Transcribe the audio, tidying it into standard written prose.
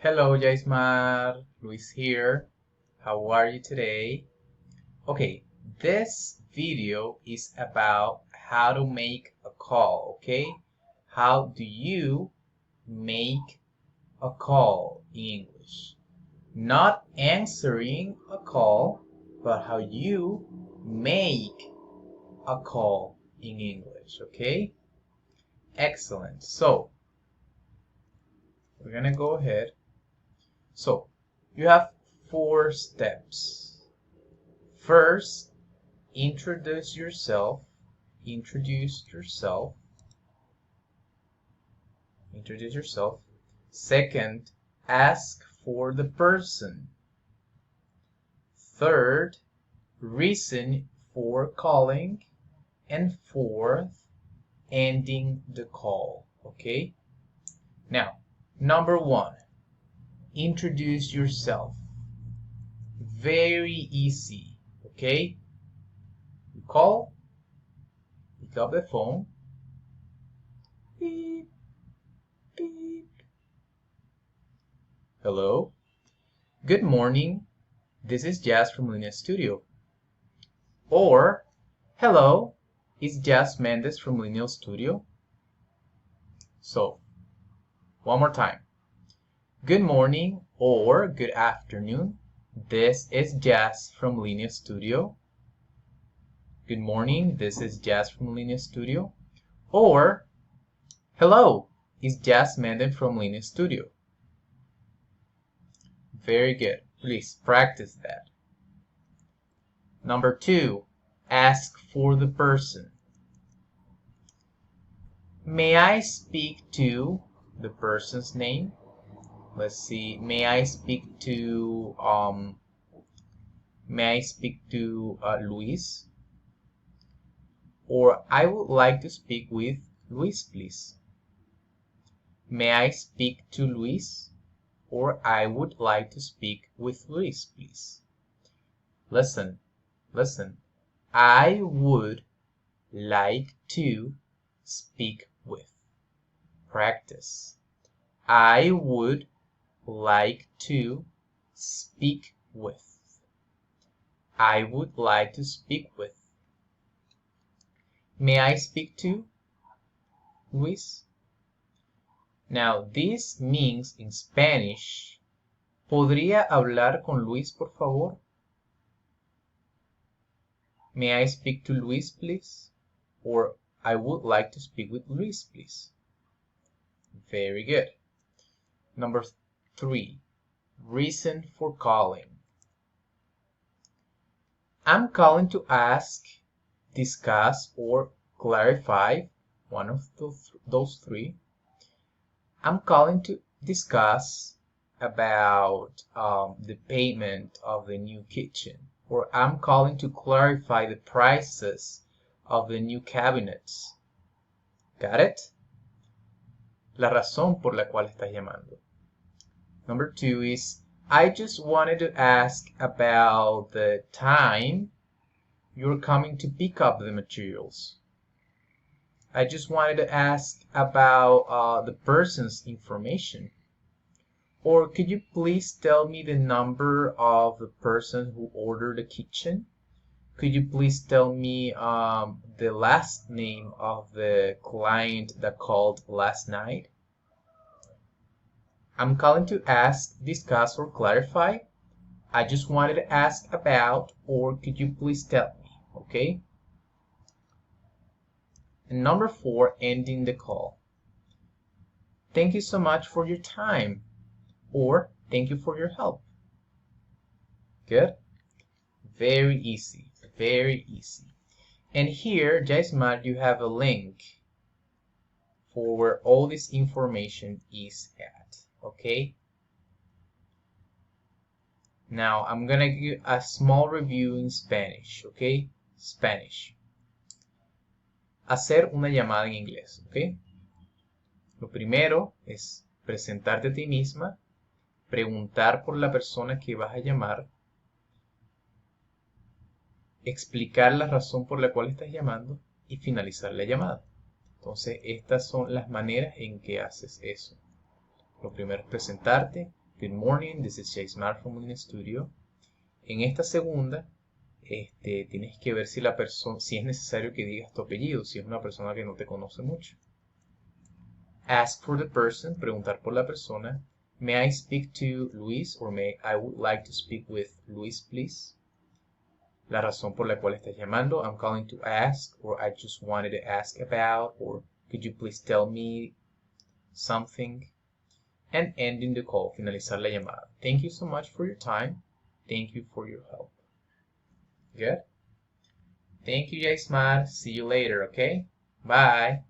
Hello, Jaismar. Luis here. How are you today? Okay, this video is about how to make a call, okay? How do you make a call in English? Not answering a call, but how you make a call in English, okay? Excellent. So, we're gonna go ahead. So, you have 4 steps. First, introduce yourself. Introduce yourself. Introduce yourself. Second, ask for the person. Third, reason for calling. And fourth, ending the call. Okay? Now, number 1, introduce yourself. Very easy. Okay? You call, pick up the phone. Beep, beep. Hello. Good morning. This is Jazz from Linea Studio. Or, hello, it's Jazz Mendez from Lineal Studio. So, one more time. Good morning or good afternoon. This is Jazz from Linea Studio. Good morning, this is Jazz from Linea Studio. Or, hello, it's Jazz Mendez from Linea Studio. Very good. Please practice that. Number 2, ask for the person. May I speak to the person's name? Let's see. May I speak to Luis? Or I would like to speak with Luis, please. May I speak to Luis? Or I would like to speak with Luis, please. Listen. I would like to speak with. Practice. I would like to speak with. I would like to speak with. May I speak to Luis? Now, this means in Spanish, ¿podría hablar con Luis, por favor? May I speak to Luis, please? Or I would like to speak with Luis, please. Very good. Number 3, reason for calling. I'm calling to ask, discuss, or clarify, one of those 3. I'm calling to discuss about the payment of the new kitchen. Or I'm calling to clarify the prices of the new cabinets. Got it? La razón por la cual estás llamando. Number 2 is, I just wanted to ask about the time you're coming to pick up the materials. I just wanted to ask about the person's information. Or could you please tell me the number of the person who ordered the kitchen? Could you please tell me the last name of the client that called last night? I'm calling to ask, discuss, or clarify. I just wanted to ask about, or could you please tell me, okay? And number 4, ending the call. Thank you so much for your time. Or thank you for your help. Good? Very easy. Very easy. And here, Jaismar, you have a link for where all this information is at. Okay? Now, I'm gonna give a small review in Spanish. Okay? Spanish. Hacer una llamada en inglés. Ok. Lo primero es presentarte a ti misma, preguntar por la persona que vas a llamar, explicar la razón por la cual estás llamando y finalizar la llamada. Entonces, estas son las maneras en que haces eso. Lo primero es presentarte, good morning, this is Jaismar from Molina Studio. En esta segunda, tienes que ver si la persona, si es necesario que digas tu apellido, si es una persona que no te conoce mucho. Ask for the person, preguntar por la persona. May I speak to Luis? Or I would like to speak with Luis, please. La razón por la cual estás llamando. I'm calling to ask, or I just wanted to ask about, or could you please tell me something? And ending the call, finalizar la llamada. Thank you so much for your time. Thank you for your help. Good? Thank you, Jaismar. See you later, okay? Bye.